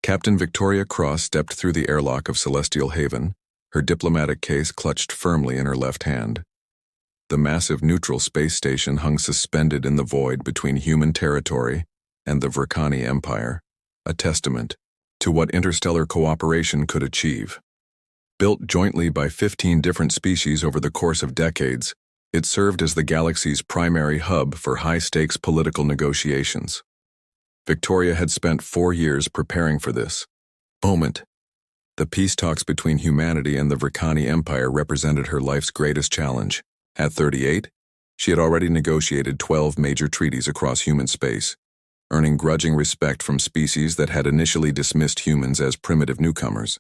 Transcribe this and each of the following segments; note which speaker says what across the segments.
Speaker 1: Captain Victoria Cross stepped through the airlock of Celestial Haven, her diplomatic case clutched firmly in her left hand. The massive neutral space station hung suspended in the void between human territory and the Vrkani Empire, a testament to what interstellar cooperation could achieve. Built jointly by 15 different species over the course of decades, it served as the galaxy's primary hub for high-stakes political negotiations. Victoria had spent 4 years preparing for this moment. The peace talks between humanity and the Vrkani Empire represented her life's greatest challenge. At 38, she had already negotiated 12 major treaties across human space, earning grudging respect from species that had initially dismissed humans as primitive newcomers.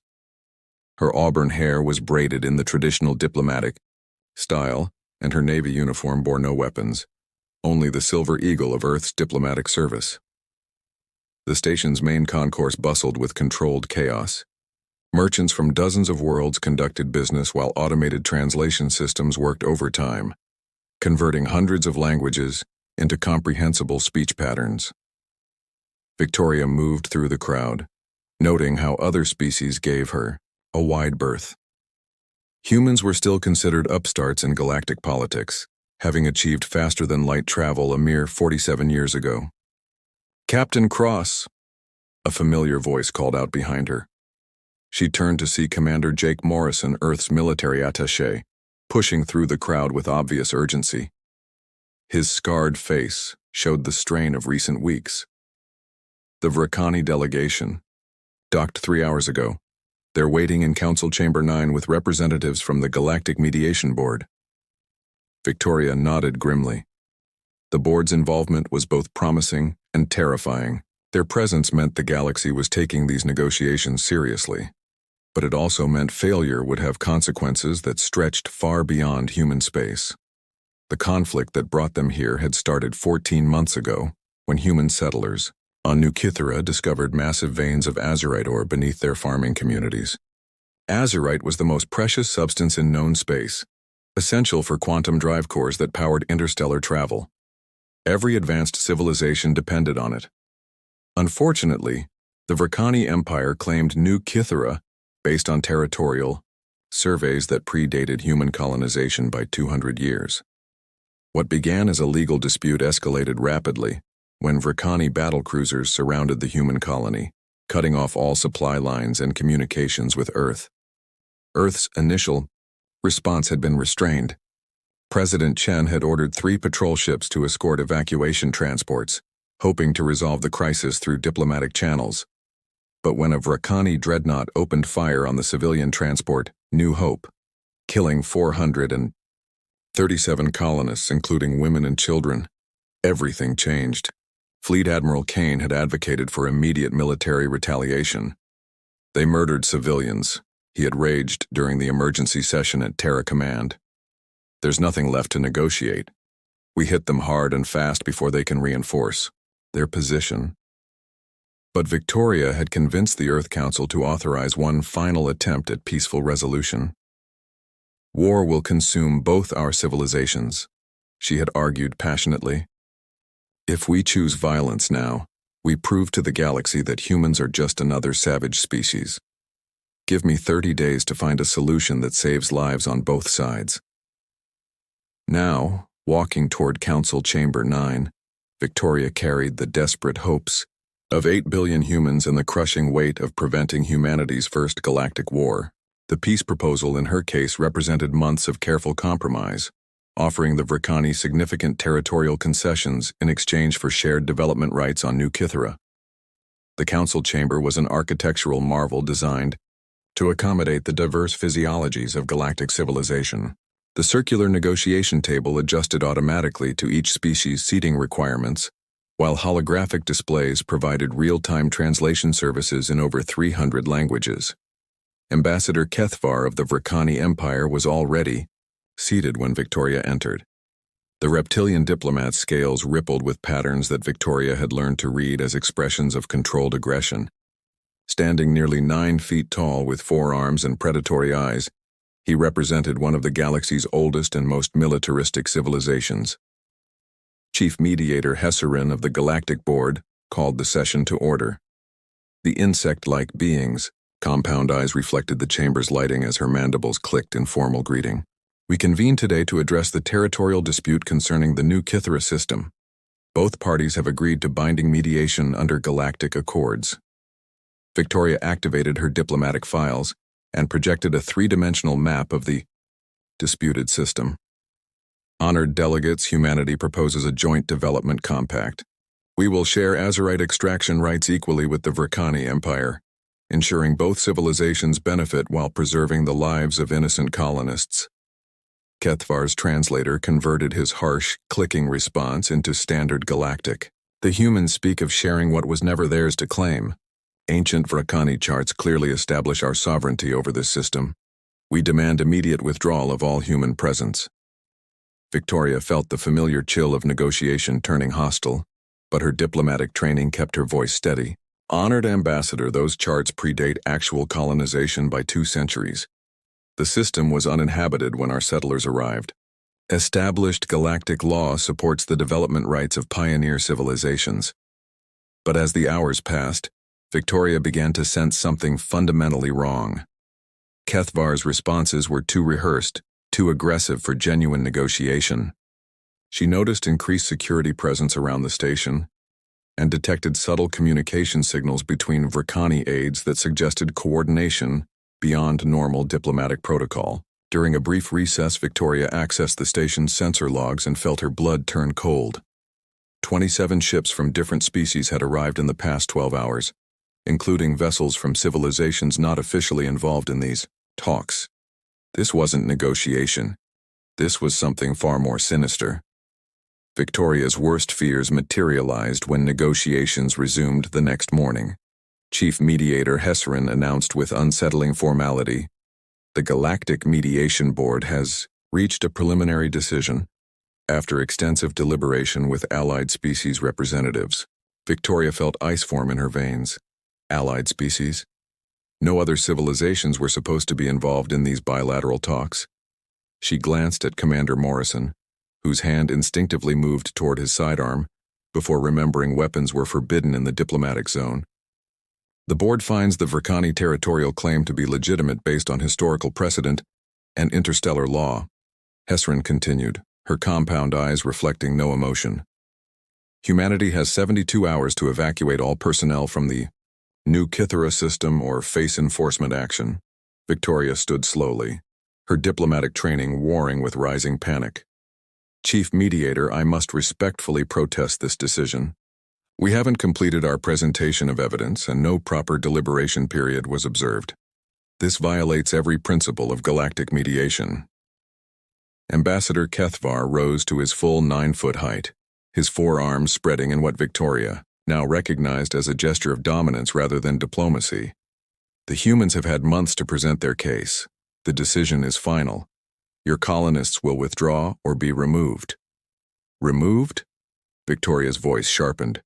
Speaker 1: Her auburn hair was braided in the traditional diplomatic style, and her Navy uniform bore no weapons, only the silver eagle of Earth's diplomatic service. The station's main concourse bustled with controlled chaos. Merchants from dozens of worlds conducted business while automated translation systems worked overtime, converting hundreds of languages into comprehensible speech patterns. Victoria moved through the crowd, noting how other species gave her a wide berth. Humans were still considered upstarts in galactic politics, having achieved faster-than-light travel a mere 47 years ago. "Captain Cross," a familiar voice called out behind her. She turned to see Commander Jake Morrison, Earth's military attaché, pushing through the crowd with obvious urgency. His scarred face showed the strain of recent weeks. The Vrkani delegation docked 3 hours ago. They're waiting in Council Chamber 9 with representatives from the Galactic Mediation Board. Victoria nodded grimly. The board's involvement was both promising and terrifying. Their presence meant the galaxy was taking these negotiations seriously, but it also meant failure would have consequences that stretched far beyond human space. The conflict that brought them here had started 14 months ago, when human settlers on New Kythera discovered massive veins of azurite ore beneath their farming communities. Azurite was the most precious substance in known space, essential for quantum drive cores that powered interstellar travel. Every advanced civilization depended on it. Unfortunately, the Vrkani Empire claimed New Kythera based on territorial surveys that predated human colonization by 200 years. What began as a legal dispute escalated rapidly when Vrkani battlecruisers surrounded the human colony, cutting off all supply lines and communications with Earth. Earth's initial response had been restrained. President Chen had ordered 3 patrol ships to escort evacuation transports, hoping to resolve the crisis through diplomatic channels. But when a Vrkani dreadnought opened fire on the civilian transport New Hope, killing 437 colonists, including women and children, everything changed. Fleet Admiral Kane had advocated for immediate military retaliation. They murdered civilians. He had raged during the emergency session at Terra Command. "There's nothing left to negotiate. We hit them hard and fast before they can reinforce their position." But Victoria had convinced the Earth Council to authorize one final attempt at peaceful resolution. "War will consume both our civilizations," she had argued passionately. "If we choose violence now, we prove to the galaxy that humans are just another savage species. Give me 30 days to find a solution that saves lives on both sides." Now, walking toward Council Chamber 9, Victoria carried the desperate hopes of 8 billion humans and the crushing weight of preventing humanity's first galactic war. The peace proposal in her case represented months of careful compromise, offering the Vrkani significant territorial concessions in exchange for shared development rights on New Kythera. The council chamber was an architectural marvel designed to accommodate the diverse physiologies of galactic civilization. The circular negotiation table adjusted automatically to each species' seating requirements, while holographic displays provided real-time translation services in over 300 languages. Ambassador Kethvar of the Vrkani Empire was already seated when Victoria entered. The reptilian diplomat's scales rippled with patterns that Victoria had learned to read as expressions of controlled aggression. Standing nearly 9 feet tall with 4 arms and predatory eyes, he represented one of the galaxy's oldest and most militaristic civilizations. Chief Mediator Hesserin of the Galactic Board called the session to order. The insect-like beings' compound eyes reflected the chamber's lighting as her mandibles clicked in formal greeting. We convene today to address the territorial dispute concerning the new Kythera system. Both parties have agreed to binding mediation under galactic accords. Victoria activated her diplomatic files and projected a three-dimensional map of the disputed system. Honored delegates, humanity proposes a joint development compact. We will share Azurite extraction rights equally with the Vrkani Empire, ensuring both civilizations benefit while preserving the lives of innocent colonists. Kethvar's translator converted his harsh, clicking response into standard galactic. The humans speak of sharing what was never theirs to claim. Ancient Vrkani charts clearly establish our sovereignty over this system. We demand immediate withdrawal of all human presence. Victoria felt the familiar chill of negotiation turning hostile, but her diplomatic training kept her voice steady. Honored ambassador, those charts predate actual colonization by 2 centuries. The system was uninhabited when our settlers arrived. Established galactic law supports the development rights of pioneer civilizations. But as the hours passed, Victoria began to sense something fundamentally wrong. Kethvar's responses were too rehearsed, too aggressive for genuine negotiation. She noticed increased security presence around the station and detected subtle communication signals between Vrkani aides that suggested coordination beyond normal diplomatic protocol. During a brief recess, Victoria accessed the station's sensor logs and felt her blood turn cold. 27 ships from different species had arrived in the past 12 hours, including vessels from civilizations not officially involved in these talks. This wasn't negotiation. This was something far more sinister. Victoria's worst fears materialized when negotiations resumed the next morning. Chief Mediator Hesserin announced with unsettling formality, "The Galactic Mediation Board has reached a preliminary decision." After extensive deliberation with allied species representatives, Victoria felt ice form in her veins. Allied species? No other civilizations were supposed to be involved in these bilateral talks. She glanced at Commander Morrison, whose hand instinctively moved toward his sidearm, before remembering weapons were forbidden in the diplomatic zone. The board finds the Vrkani territorial claim to be legitimate based on historical precedent and interstellar law. Hesserin continued, her compound eyes reflecting no emotion. Humanity has 72 hours to evacuate all personnel from the new Kythera system or face enforcement action. Victoria stood slowly, her diplomatic training warring with rising panic. Chief Mediator, I must respectfully protest this decision. We haven't completed our presentation of evidence and no proper deliberation period was observed. This violates every principle of galactic mediation. Ambassador Kethvar rose to his full 9-foot height, his forearms spreading in what Victoria now recognized as a gesture of dominance rather than diplomacy. The humans have had months to present their case. The decision is final. Your colonists will withdraw or be removed. Removed? Victoria's voice sharpened.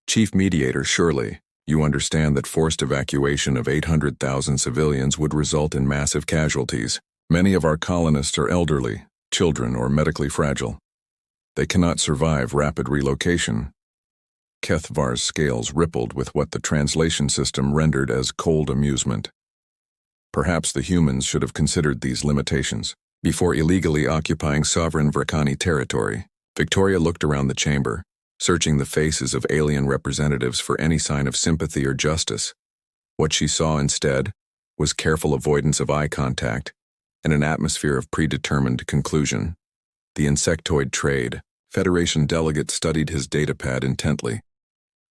Speaker 1: Chief Mediator, surely you understand that forced evacuation of 800,000 civilians would result in massive casualties. Many of our colonists are elderly, children, or medically fragile. They cannot survive rapid relocation. Kethvar's scales rippled with what the translation system rendered as cold amusement. Perhaps the humans should have considered these limitations before illegally occupying sovereign Vrkani territory. Victoria looked around the chamber, searching the faces of alien representatives for any sign of sympathy or justice. What she saw instead was careful avoidance of eye contact and an atmosphere of predetermined conclusion. The insectoid trade Federation delegate studied his datapad intently.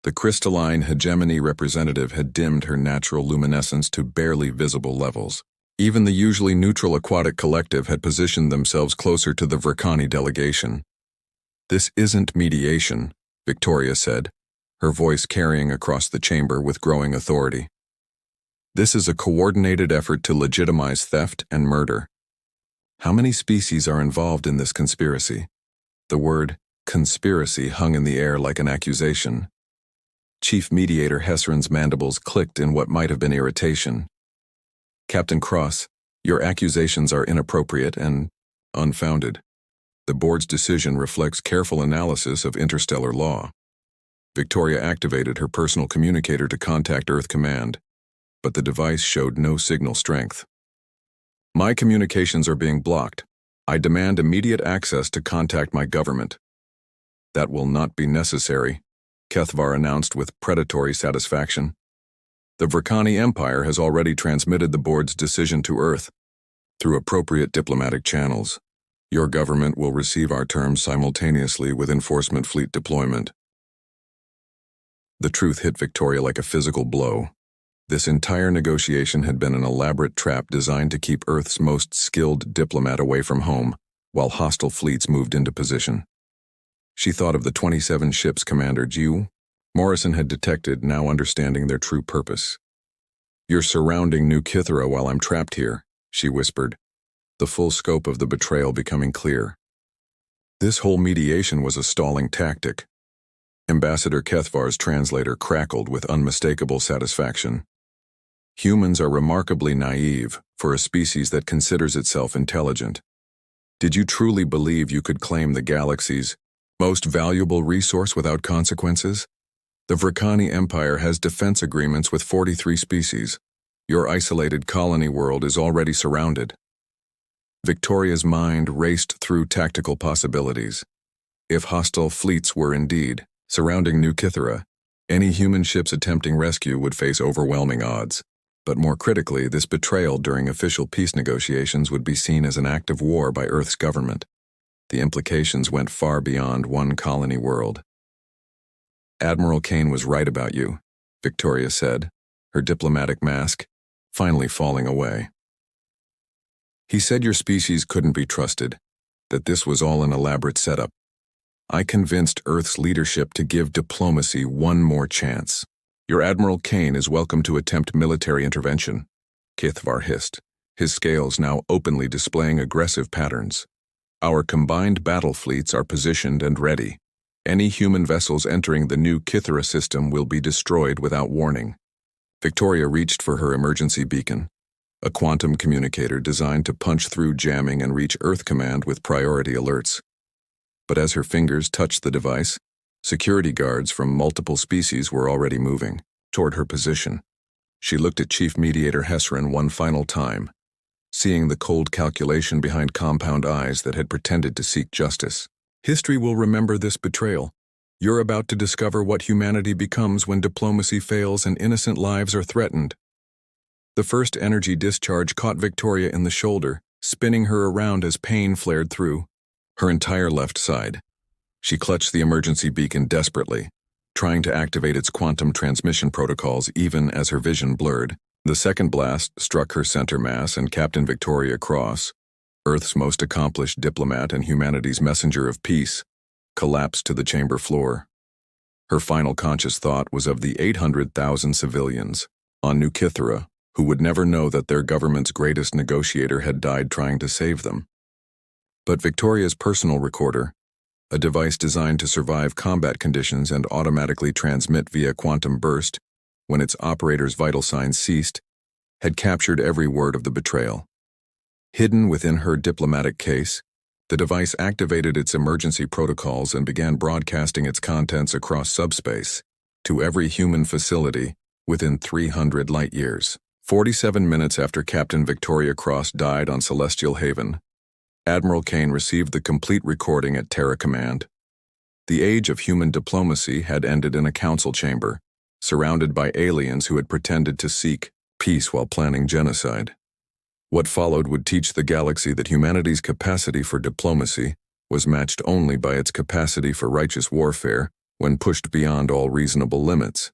Speaker 1: The crystalline hegemony representative had dimmed her natural luminescence to barely visible levels. Even the usually neutral aquatic collective had positioned themselves closer to the Vrkani delegation. This isn't mediation, Victoria said, her voice carrying across the chamber with growing authority. This is a coordinated effort to legitimize theft and murder. How many species are involved in this conspiracy? The word conspiracy hung in the air like an accusation. Chief Mediator Hesserin's mandibles clicked in what might have been irritation. Captain Cross, your accusations are inappropriate and unfounded. The board's decision reflects careful analysis of interstellar law. Victoria activated her personal communicator to contact Earth Command, but the device showed no signal strength. My communications are being blocked. I demand immediate access to contact my government. That will not be necessary, Kethvar announced with predatory satisfaction. The Vrkani Empire has already transmitted the board's decision to Earth through appropriate diplomatic channels. Your government will receive our terms simultaneously with enforcement fleet deployment. The truth hit Victoria like a physical blow. This entire negotiation had been an elaborate trap designed to keep Earth's most skilled diplomat away from home, while hostile fleets moved into position. She thought of the 27 ships Commander Jiu Morrison had detected, now understanding their true purpose. You're surrounding New Kythera while I'm trapped here, she whispered, the full scope of the betrayal becoming clear. This whole mediation was a stalling tactic. Ambassador Kethvar's translator crackled with unmistakable satisfaction. Humans are remarkably naive for a species that considers itself intelligent. Did you truly believe you could claim the galaxy's most valuable resource without consequences? The Vrkani Empire has defense agreements with 43 species. Your isolated colony world is already surrounded. Victoria's mind raced through tactical possibilities. If hostile fleets were indeed surrounding New Kythera, any human ships attempting rescue would face overwhelming odds. But more critically, this betrayal during official peace negotiations would be seen as an act of war by Earth's government. The implications went far beyond one colony world. Admiral Kane was right about you, Victoria said, her diplomatic mask finally falling away. He said your species couldn't be trusted, that this was all an elaborate setup. I convinced Earth's leadership to give diplomacy one more chance. Your Admiral Kane is welcome to attempt military intervention, Kethvar hissed, his scales now openly displaying aggressive patterns. Our combined battle fleets are positioned and ready. Any human vessels entering the New Kythera system will be destroyed without warning. Victoria reached for her emergency beacon, a quantum communicator designed to punch through jamming and reach Earth Command with priority alerts. But as her fingers touched the device, security guards from multiple species were already moving toward her position. She looked at Chief Mediator Hesserin one final time, seeing the cold calculation behind compound eyes that had pretended to seek justice. History will remember this betrayal. You're about to discover what humanity becomes when diplomacy fails and innocent lives are threatened. The first energy discharge caught Victoria in the shoulder, spinning her around as pain flared through her entire left side. She clutched the emergency beacon desperately, trying to activate its quantum transmission protocols even as her vision blurred. The second blast struck her center mass, and Captain Victoria Cross, Earth's most accomplished diplomat and humanity's messenger of peace, collapsed to the chamber floor. Her final conscious thought was of the 800,000 civilians on New Kythera who would never know that their government's greatest negotiator had died trying to save them. But Victoria's personal recorder, a device designed to survive combat conditions and automatically transmit via quantum burst when its operator's vital signs ceased, had captured every word of the betrayal. Hidden within her diplomatic case, the device activated its emergency protocols and began broadcasting its contents across subspace to every human facility within 300 light-years. 47 minutes after Captain Victoria Cross died on Celestial Haven, Admiral Kane received the complete recording at Terra Command. The age of human diplomacy had ended in a council chamber, surrounded by aliens who had pretended to seek peace while planning genocide. What followed would teach the galaxy that humanity's capacity for diplomacy was matched only by its capacity for righteous warfare when pushed beyond all reasonable limits.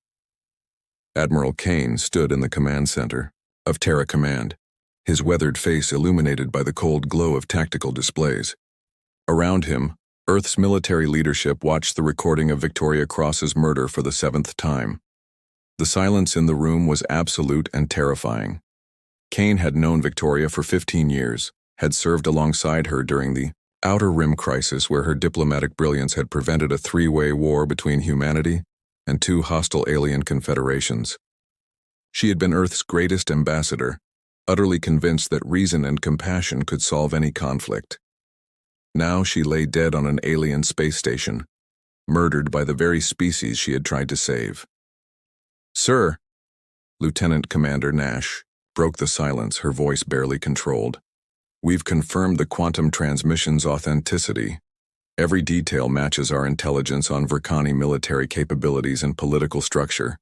Speaker 1: Admiral Kane stood in the command center of Terra Command, his weathered face illuminated by the cold glow of tactical displays. Around him, Earth's military leadership watched the recording of Victoria Cross's murder for the 7th time. The silence in the room was absolute and terrifying. Kane had known Victoria for 15 years, had served alongside her during the Outer Rim crisis where her diplomatic brilliance had prevented a three-way war between humanity and two hostile alien confederations. She had been Earth's greatest ambassador, utterly convinced that reason and compassion could solve any conflict. Now she lay dead on an alien space station, murdered by the very species she had tried to save. "Sir," Lieutenant Commander Nash broke the silence, her voice barely controlled. "We've confirmed the quantum transmission's authenticity. Every detail matches our intelligence on Virkani military capabilities and political structure.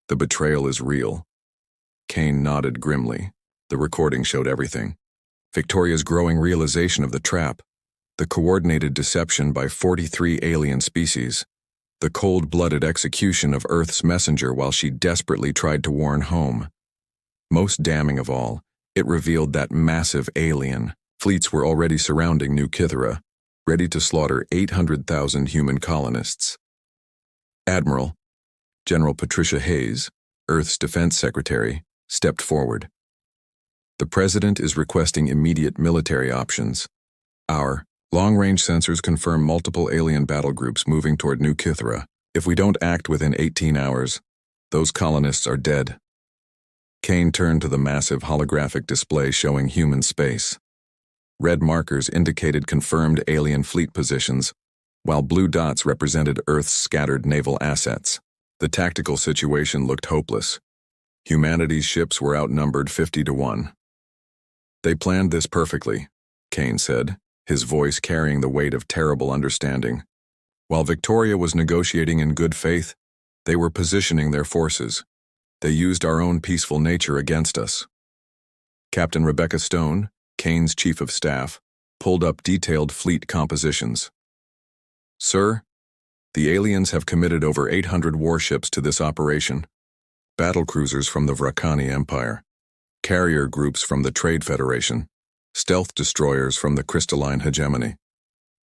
Speaker 1: The betrayal is real." Kane nodded grimly. The recording showed everything. Victoria's growing realization of the trap, the coordinated deception by 43 alien species, the cold-blooded execution of Earth's messenger while she desperately tried to warn home. Most damning of all, it revealed that massive alien fleets were already surrounding New Kythera, ready to slaughter 800,000 human colonists. Admiral, General Patricia Hayes, Earth's Defense Secretary, stepped forward. "The President is requesting immediate military options. Our long-range sensors confirm multiple alien battle groups moving toward New Kythera. If we don't act within 18 hours, those colonists are dead." Kane turned to the massive holographic display showing human space. Red markers indicated confirmed alien fleet positions, while blue dots represented Earth's scattered naval assets. The tactical situation looked hopeless. Humanity's ships were outnumbered 50-1. "They planned this perfectly," Kane said, his voice carrying the weight of terrible understanding. "While Victoria was negotiating in good faith, they were positioning their forces. They used our own peaceful nature against us." Captain Rebecca Stone, Kane's chief of staff, pulled up detailed fleet compositions. "Sir, the aliens have committed over 800 warships to this operation. Battlecruisers from the Virkani Empire, carrier groups from the Trade Federation, stealth destroyers from the Crystalline Hegemony.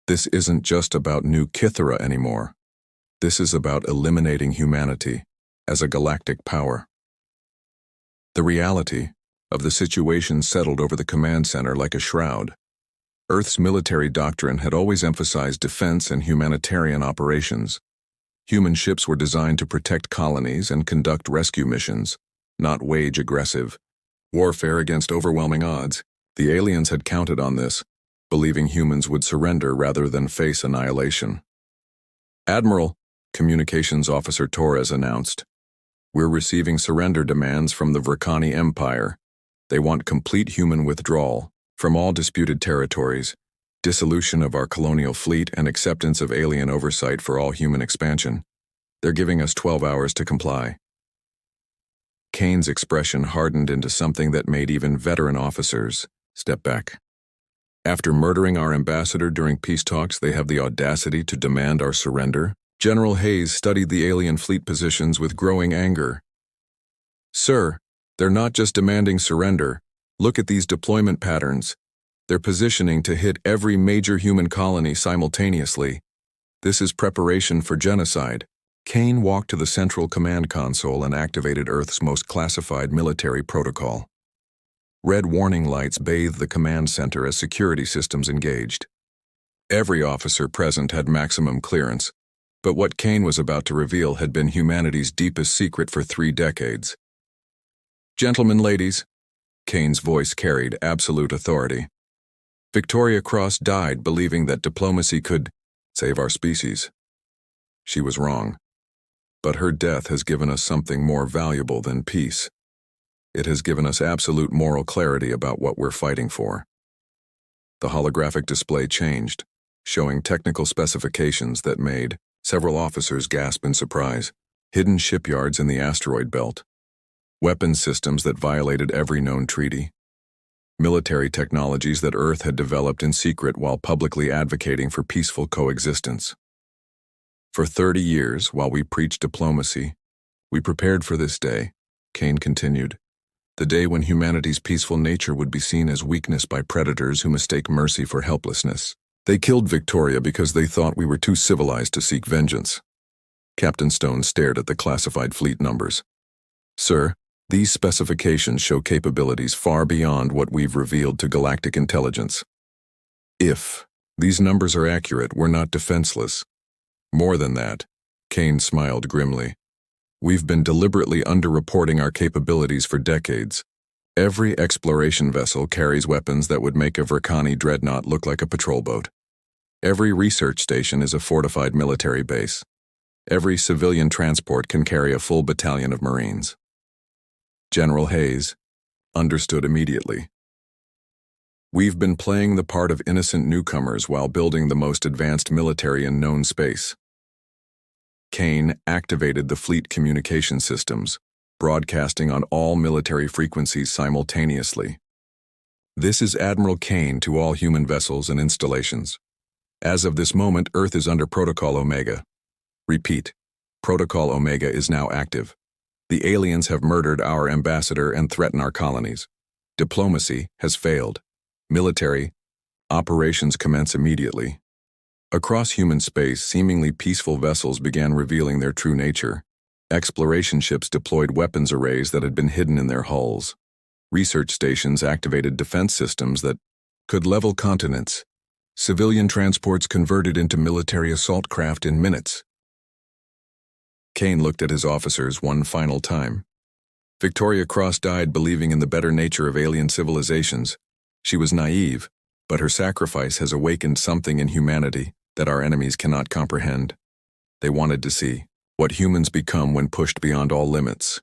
Speaker 1: This isn't just about New Kythera anymore. This is about eliminating humanity as a galactic power." The reality of the situation settled over the command center like a shroud. Earth's military doctrine had always emphasized defense and humanitarian operations. Human ships were designed to protect colonies and conduct rescue missions, not wage aggressive warfare against overwhelming odds. The aliens had counted on this, believing humans would surrender rather than face annihilation. "Admiral," Communications Officer Torres announced, "we're receiving surrender demands from the Virkani Empire. They want complete human withdrawal from all disputed territories, dissolution of our colonial fleet, and acceptance of alien oversight for all human expansion. They're giving us 12 hours to comply." Kane's expression hardened into something that made even veteran officers step back. "After murdering our ambassador during peace talks, they have the audacity to demand our surrender?" General Hayes studied the alien fleet positions with growing anger. "Sir, they're not just demanding surrender. Look at these deployment patterns. They're positioning to hit every major human colony simultaneously. This is preparation for genocide." Kane walked to the central command console and activated Earth's most classified military protocol. Red warning lights bathed the command center as security systems engaged. Every officer present had maximum clearance, but what Kane was about to reveal had been humanity's deepest secret for 3 decades. "Gentlemen, ladies," Kane's voice carried absolute authority. "Victoria Cross died believing that diplomacy could save our species. She was wrong. But her death has given us something more valuable than peace. It has given us absolute moral clarity about what we're fighting for." The holographic display changed, showing technical specifications that made several officers gasp in surprise. Hidden shipyards in the asteroid belt, weapons systems that violated every known treaty, military technologies that Earth had developed in secret while publicly advocating for peaceful coexistence. "For 30 years, while we preached diplomacy, we prepared for this day," Kane continued. "The day when humanity's peaceful nature would be seen as weakness by predators who mistake mercy for helplessness. They killed Victoria because they thought we were too civilized to seek vengeance." Captain Stone stared at the classified fleet numbers. "Sir, these specifications show capabilities far beyond what we've revealed to galactic intelligence. If these numbers are accurate, we're not defenseless. More than that," Kane smiled grimly, "we've been deliberately underreporting our capabilities for decades. Every exploration vessel carries weapons that would make a Virkani dreadnought look like a patrol boat. Every research station is a fortified military base. Every civilian transport can carry a full battalion of Marines. General Hayes understood immediately. We've been playing the part of innocent newcomers while building the most advanced military in known space. Kane activated the fleet communication systems, broadcasting on all military frequencies simultaneously. This is Admiral Kane to all human vessels and installations. As of this moment, Earth is under Protocol Omega. Repeat, Protocol Omega is now active. The aliens have murdered our ambassador and threaten our colonies. Diplomacy has failed. Military operations commence immediately. Across human space, seemingly peaceful vessels began revealing their true nature. Exploration ships deployed weapons arrays that had been hidden in their hulls. Research stations activated defense systems that could level continents. Civilian transports converted into military assault craft in minutes. Kane looked at his officers one final time. Victoria Cross died believing in the better nature of alien civilizations. She was naive, but her sacrifice has awakened something in humanity that our enemies cannot comprehend. They wanted to see what humans become when pushed beyond all limits.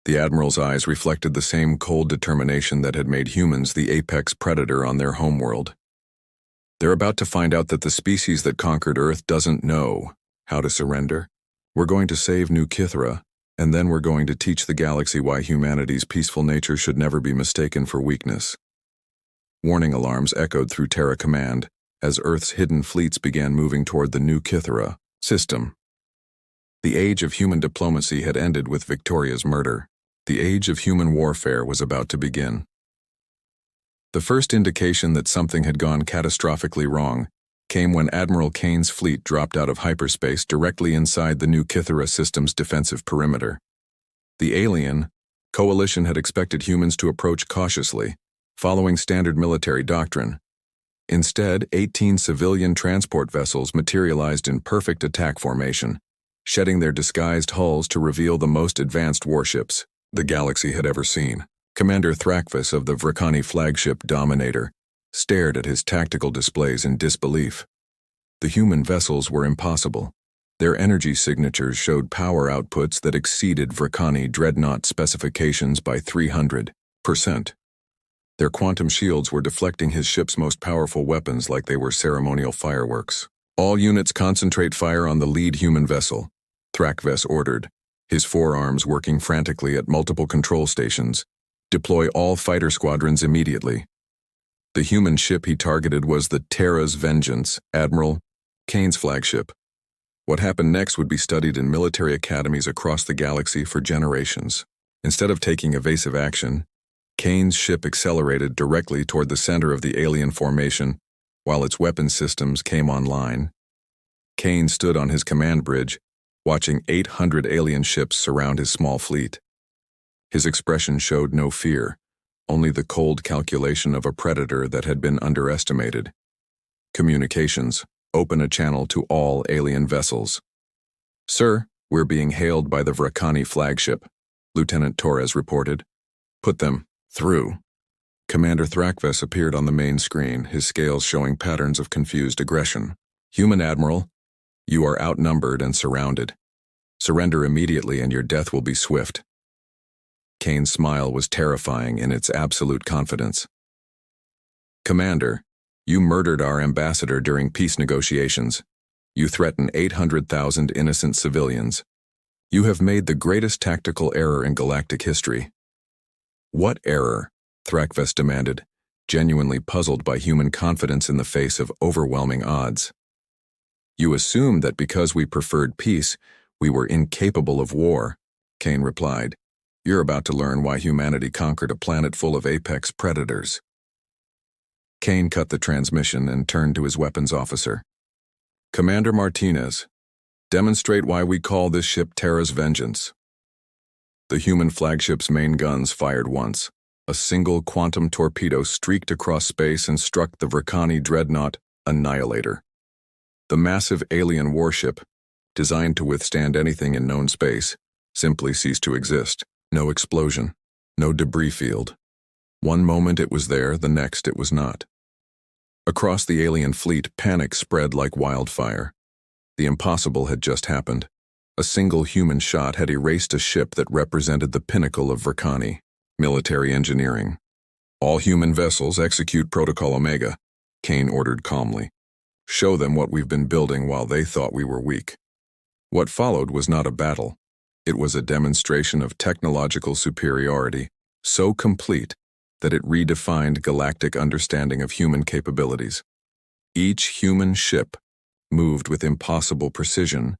Speaker 1: The Admiral's eyes reflected the same cold determination that had made humans the apex predator on their homeworld. They're about to find out that the species that conquered Earth doesn't know how to surrender. We're going to save New Kithra, and then we're going to teach the galaxy why humanity's peaceful nature should never be mistaken for weakness. Warning alarms echoed through Terra Command as Earth's hidden fleets began moving toward the New Kithra system. The age of human diplomacy had ended with Victoria's murder. The age of human warfare was about to begin. The first indication that something had gone catastrophically wrong came when Admiral Kane's fleet dropped out of hyperspace directly inside the New Kithra system's defensive perimeter. The alien coalition had expected humans to approach cautiously, following standard military doctrine. Instead, 18 civilian transport vessels materialized in perfect attack formation, shedding their disguised hulls to reveal the most advanced warships the galaxy had ever seen. Commander Thrakvis of the Vrikani flagship Dominator stared at his tactical displays in disbelief. The human vessels were impossible. Their energy signatures showed power outputs that exceeded Vrikani dreadnought specifications by 300%. Their quantum shields were deflecting his ship's most powerful weapons like they were ceremonial fireworks. All units concentrate fire on the lead human vessel, Thrakvis ordered, his forearms working frantically at multiple control stations. Deploy all fighter squadrons immediately. The human ship he targeted was the Terra's Vengeance, Admiral Kane's flagship. What happened next would be studied in military academies across the galaxy for generations. Instead of taking evasive action, Kane's ship accelerated directly toward the center of the alien formation while its weapon systems came online. Kane stood on his command bridge, watching 800 alien ships surround his small fleet. His expression showed no fear, only the cold calculation of a predator that had been underestimated. Communications, open a channel to all alien vessels. Sir, we're being hailed by the Vrikani flagship, Lieutenant Torres reported. Put them through. Commander Thrakvis appeared on the main screen, his scales showing patterns of confused aggression. Human Admiral, you are outnumbered and surrounded. Surrender immediately and your death will be swift. Kane's smile was terrifying in its absolute confidence. Commander, you murdered our ambassador during peace negotiations. You threaten 800,000 innocent civilians. You have made the greatest tactical error in galactic history. What error? Thrakvis demanded, genuinely puzzled by human confidence in the face of overwhelming odds. You assumed that because we preferred peace, we were incapable of war, Kane replied. You're about to learn why humanity conquered a planet full of apex predators. Kane cut the transmission and turned to his weapons officer. Commander Martinez, demonstrate why we call this ship Terra's Vengeance. The human flagship's main guns fired once. A single quantum torpedo streaked across space and struck the Vrikani dreadnought Annihilator. The massive alien warship, designed to withstand anything in known space, simply ceased to exist. No explosion, no debris field. One moment it was there, the next it was not. Across the alien fleet, panic spread like wildfire. The impossible had just happened. A single human shot had erased a ship that represented the pinnacle of Verkani, military engineering. "All human vessels execute Protocol Omega," Kane ordered calmly. "Show them what we've been building while they thought we were weak." What followed was not a battle. It was a demonstration of technological superiority, so complete that it redefined galactic understanding of human capabilities. Each human ship moved with impossible precision,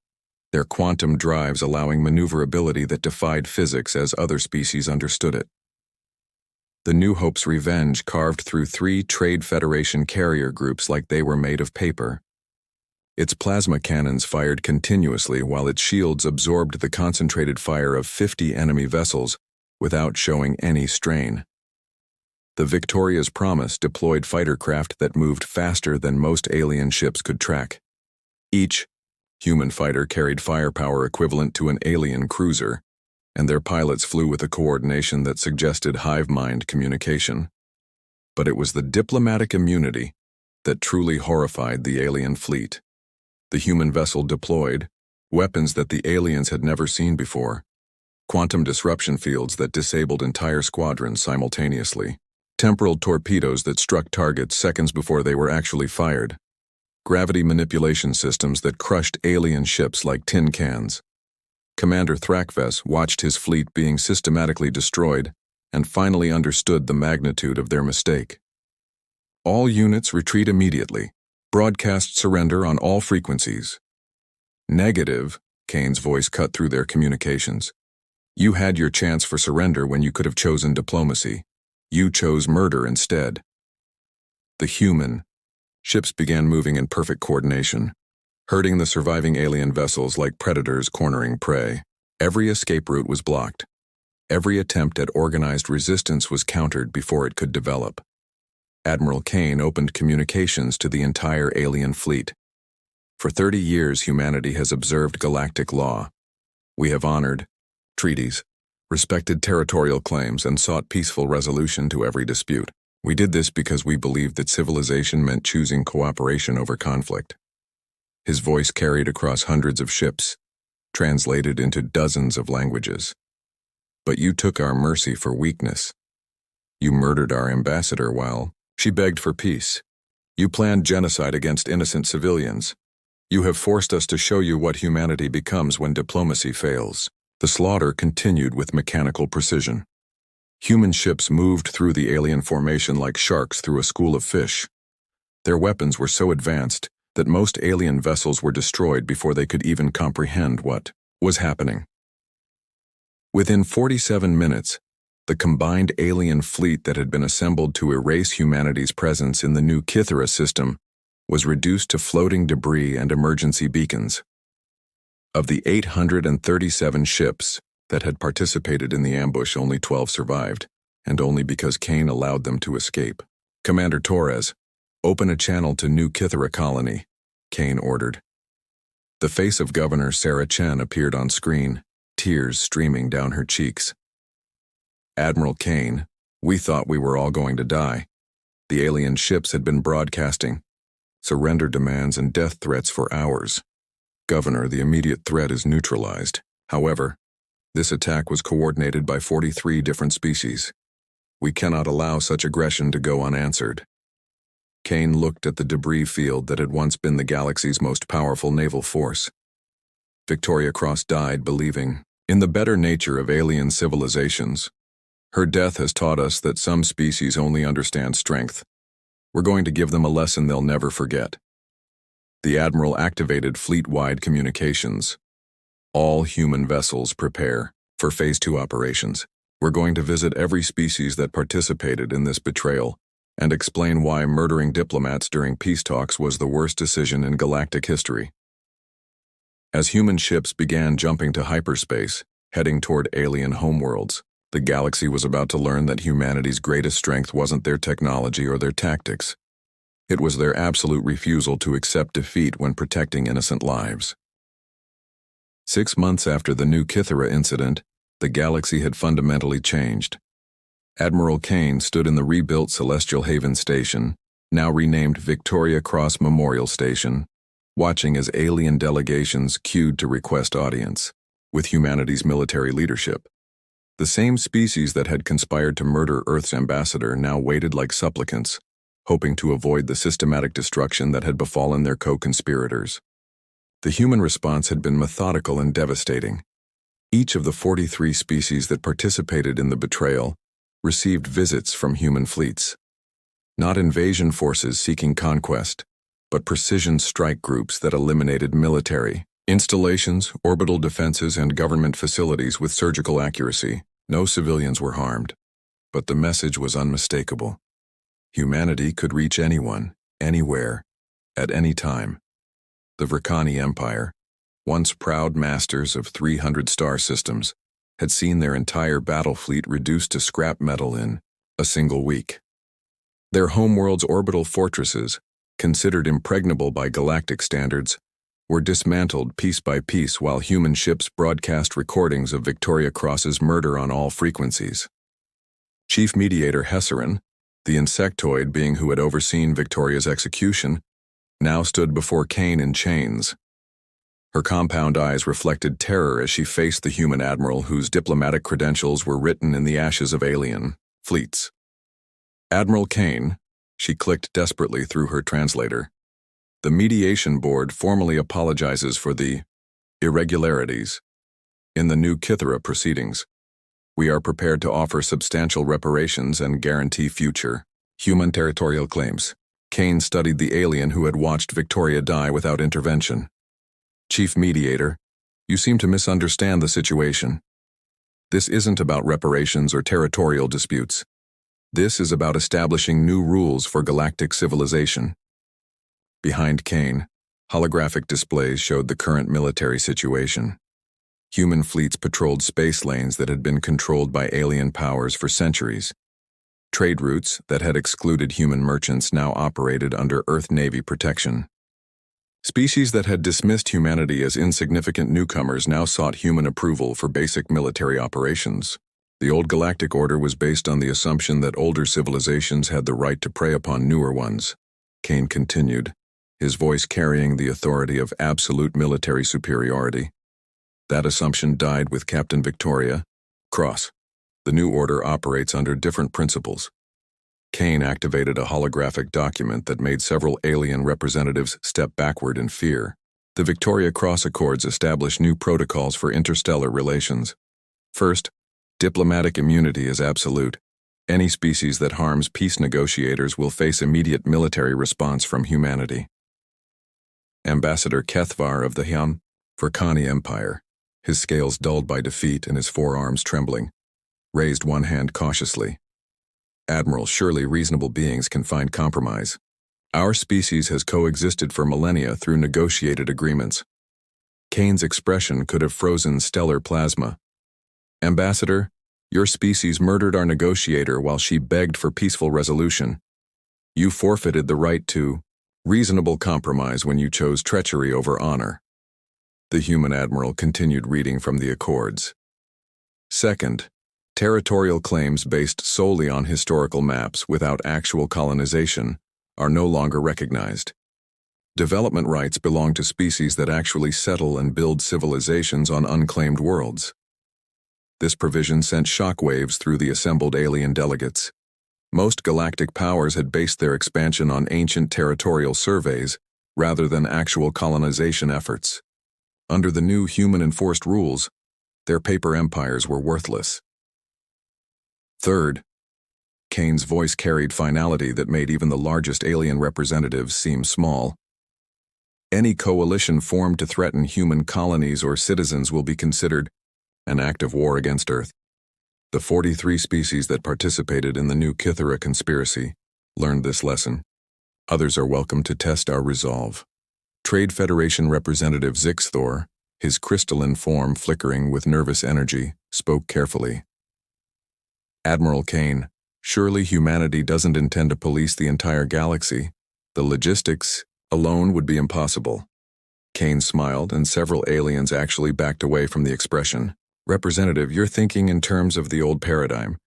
Speaker 1: their quantum drives allowing maneuverability that defied physics as other species understood it. The New Hope's revenge carved through 3 Trade Federation carrier groups like they were made of paper. Its plasma cannons fired continuously while its shields absorbed the concentrated fire of 50 enemy vessels without showing any strain. The Victoria's Promise deployed fighter craft that moved faster than most alien ships could track. Each human fighter carried firepower equivalent to an alien cruiser, and their pilots flew with a coordination that suggested hive-mind communication. But it was the diplomatic immunity that truly horrified the alien fleet. The human vessel deployed weapons that the aliens had never seen before, quantum disruption fields that disabled entire squadrons simultaneously, temporal torpedoes that struck targets seconds before they were actually fired, gravity manipulation systems that crushed alien ships like tin cans. Commander Thrakves watched his fleet being systematically destroyed and finally understood the magnitude of their mistake. "All units retreat immediately. Broadcast surrender on all frequencies." "Negative," Kane's voice cut through their communications. "You had your chance for surrender when you could have chosen diplomacy. You chose murder instead." The human ships began moving in perfect coordination, herding the surviving alien vessels like predators cornering prey. Every escape route was blocked. Every attempt at organized resistance was countered before it could develop. Admiral Kane opened communications to the entire alien fleet. "For 30 years, humanity has observed galactic law. We have honored treaties, respected territorial claims, and sought peaceful resolution to every dispute. We did this because we believed that civilization meant choosing cooperation over conflict." His voice carried across hundreds of ships, translated into dozens of languages. "But you took our mercy for weakness. You murdered our ambassador while she begged for peace. You planned genocide against innocent civilians. You have forced us to show you what humanity becomes when diplomacy fails." The slaughter continued with mechanical precision. Human ships moved through the alien formation like sharks through a school of fish. Their weapons were so advanced that most alien vessels were destroyed before they could even comprehend what was happening. Within 47 minutes, the combined alien fleet that had been assembled to erase humanity's presence in the new Kythera system was reduced to floating debris and emergency beacons. Of the 837 ships that had participated in the ambush, only 12 survived, and only because Kane allowed them to escape. "Commander Torres, open a channel to New Kythera colony," Kane ordered. The face of Governor Sarah Chen appeared on screen, tears streaming down her cheeks. "Admiral Kane, we thought we were all going to die. The alien ships had been broadcasting surrender demands and death threats for hours. Governor, the immediate threat is neutralized. However, this attack was coordinated by 43 different species. We cannot allow such aggression to go unanswered." Kane looked at the debris field that had once been the galaxy's most powerful naval force. Victoria Cross died believing in the better nature of alien civilizations. Her death has taught us that some species only understand strength. We're going to give them a lesson they'll never forget. The Admiral activated fleet-wide communications. "All human vessels prepare for Phase 2 operations. We're going to visit every species that participated in this betrayal and explain why murdering diplomats during peace talks was the worst decision in galactic history." As human ships began jumping to hyperspace, heading toward alien homeworlds, the galaxy was about to learn that humanity's greatest strength wasn't their technology or their tactics. It was their absolute refusal to accept defeat when protecting innocent lives. 6 months after the New Kythera incident, the galaxy had fundamentally changed. Admiral Kane stood in the rebuilt Celestial Haven station, now renamed Victoria Cross Memorial Station, watching as alien delegations queued to request audience with humanity's military leadership. The same species that had conspired to murder Earth's ambassador now waited like supplicants, hoping to avoid the systematic destruction that had befallen their co-conspirators. The human response had been methodical and devastating. Each of the 43 species that participated in the betrayal received visits from human fleets. Not invasion forces seeking conquest, but precision strike groups that eliminated military installations, orbital defenses, and government facilities with surgical accuracy. No civilians were harmed, but the message was unmistakable. Humanity could reach anyone, anywhere, at any time. The Vrkani Empire, once proud masters of 300 star systems, had seen their entire battle fleet reduced to scrap metal in a single week. Their homeworld's orbital fortresses, considered impregnable by galactic standards, were dismantled piece by piece while human ships broadcast recordings of Victoria Cross's murder on all frequencies. Chief Mediator Hesserin, the insectoid being who had overseen Victoria's execution, now stood before Kane in chains. Her compound eyes reflected terror as she faced the human admiral whose diplomatic credentials were written in the ashes of alien fleets. Admiral Kane, she clicked desperately through her translator. The mediation board formally apologizes for the irregularities in the new Kithera proceedings. We are prepared to offer substantial reparations and guarantee future human territorial claims. Kane studied the alien who had watched Victoria die without intervention. Chief Mediator, you seem to misunderstand the situation. This isn't about reparations or territorial disputes. This is about establishing new rules for galactic civilization. Behind Kane, holographic displays showed the current military situation. Human fleets patrolled space lanes that had been controlled by alien powers for centuries. Trade routes that had excluded human merchants now operated under Earth Navy protection. Species that had dismissed humanity as insignificant newcomers now sought human approval for basic military operations. The old galactic order was based on the assumption that older civilizations had the right to prey upon newer ones. Kane continued, his voice carrying the authority of absolute military superiority. That assumption died with Captain Victoria Cross. The new order operates under different principles. Kane activated a holographic document that made several alien representatives step backward in fear. The Victoria Cross Accords establish new protocols for interstellar relations. First, diplomatic immunity is absolute. Any species that harms peace negotiators will face immediate military response from humanity. Ambassador Kethvar of the Vrkani Empire, his scales dulled by defeat and his forearms trembling, raised one hand cautiously. Admiral, surely reasonable beings can find compromise. Our species has coexisted for millennia through negotiated agreements. Kane's expression could have frozen stellar plasma. Ambassador, your species murdered our negotiator while she begged for peaceful resolution. You forfeited the right to reasonable compromise when you chose treachery over honor. The human admiral continued reading from the Accords. Second, territorial claims based solely on historical maps without actual colonization are no longer recognized. Development rights belong to species that actually settle and build civilizations on unclaimed worlds. This provision sent shockwaves through the assembled alien delegates. Most galactic powers had based their expansion on ancient territorial surveys rather than actual colonization efforts. Under the new human-enforced rules, their paper empires were worthless. Third, Kane's voice carried finality that made even the largest alien representatives seem small. Any coalition formed to threaten human colonies or citizens will be considered an act of war against Earth. The 43 species that participated in the new Kithera conspiracy learned this lesson. Others are welcome to test our resolve. Trade Federation Representative Zixthor, his crystalline form flickering with nervous energy, spoke carefully. Admiral Kane, surely humanity doesn't intend to police the entire galaxy. The logistics alone would be impossible. Kane smiled, and several aliens actually backed away from the expression. Representative, you're thinking in terms of the old paradigm.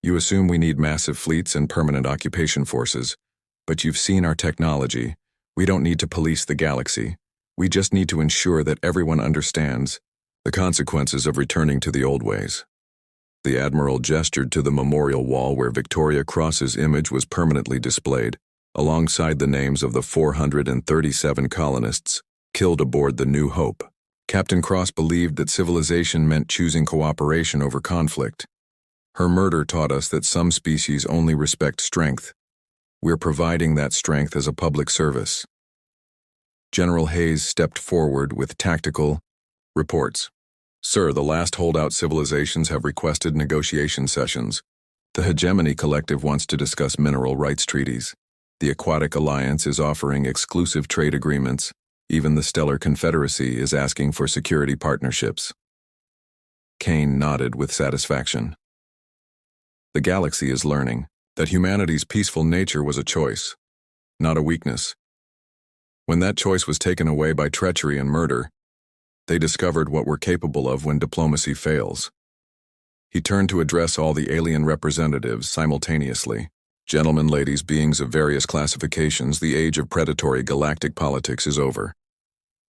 Speaker 1: You assume we need massive fleets and permanent occupation forces. But you've seen our technology. We don't need to police the galaxy. We just need to ensure that everyone understands the consequences of returning to the old ways." The Admiral gestured to the memorial wall where Victoria Cross's image was permanently displayed, alongside the names of the 437 colonists killed aboard the New Hope. Captain Cross believed that civilization meant choosing cooperation over conflict. Her murder taught us that some species only respect strength. We're providing that strength as a public service. General Hayes stepped forward with tactical reports. "Sir, the last holdout civilizations have requested negotiation sessions. The Hegemony Collective wants to discuss mineral rights treaties. The Aquatic Alliance is offering exclusive trade agreements. Even the Stellar Confederacy is asking for security partnerships." Kane nodded with satisfaction. The galaxy is learning that humanity's peaceful nature was a choice, not a weakness. When that choice was taken away by treachery and murder, they discovered what we're capable of when diplomacy fails. He turned to address all the alien representatives simultaneously. "Gentlemen, ladies, beings of various classifications, the age of predatory galactic politics is over.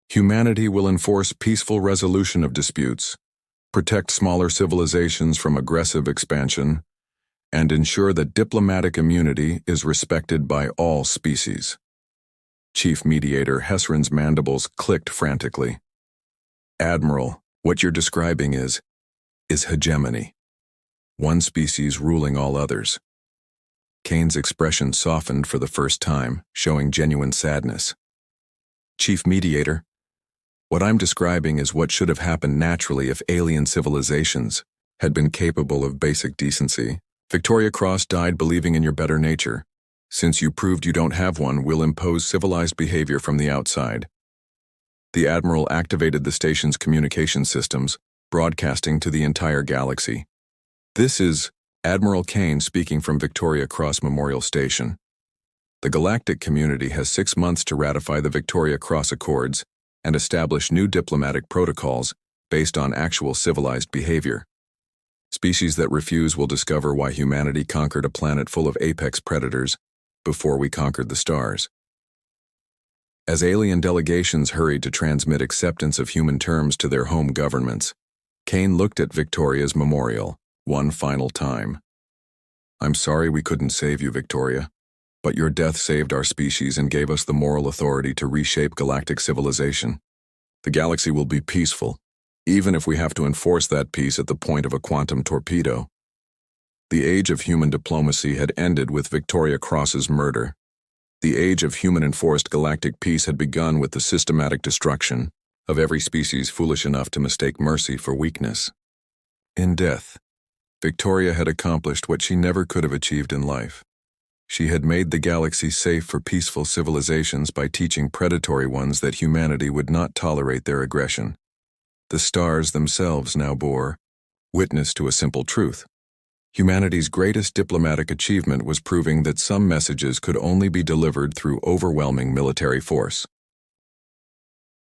Speaker 1: Humanity will enforce peaceful resolution of disputes, protect smaller civilizations from aggressive expansion, and ensure that diplomatic immunity is respected by all species." Chief Mediator Hessrin's mandibles clicked frantically. "Admiral, what you're describing is hegemony. One species ruling all others." Kane's expression softened for the first time, showing genuine sadness. "Chief Mediator, what I'm describing is what should have happened naturally if alien civilizations had been capable of basic decency. Victoria Cross died believing in your better nature. Since you proved you don't have one, we'll impose civilized behavior from the outside." The Admiral activated the station's communication systems, broadcasting to the entire galaxy. "This is Admiral Kane speaking from Victoria Cross Memorial Station. The galactic community has 6 months to ratify the Victoria Cross Accords and establish new diplomatic protocols based on actual civilized behavior. Species that refuse will discover why humanity conquered a planet full of apex predators before we conquered the stars." As alien delegations hurried to transmit acceptance of human terms to their home governments, Kane looked at Victoria's memorial one final time. "I'm sorry we couldn't save you, Victoria, but your death saved our species and gave us the moral authority to reshape galactic civilization. The galaxy will be peaceful, even if we have to enforce that peace at the point of a quantum torpedo." The age of human diplomacy had ended with Victoria Cross's murder. The age of human-enforced galactic peace had begun with the systematic destruction of every species foolish enough to mistake mercy for weakness. In death, Victoria had accomplished what she never could have achieved in life. She had made the galaxy safe for peaceful civilizations by teaching predatory ones that humanity would not tolerate their aggression. The stars themselves now bore witness to a simple truth. Humanity's greatest diplomatic achievement was proving that some messages could only be delivered through overwhelming military force.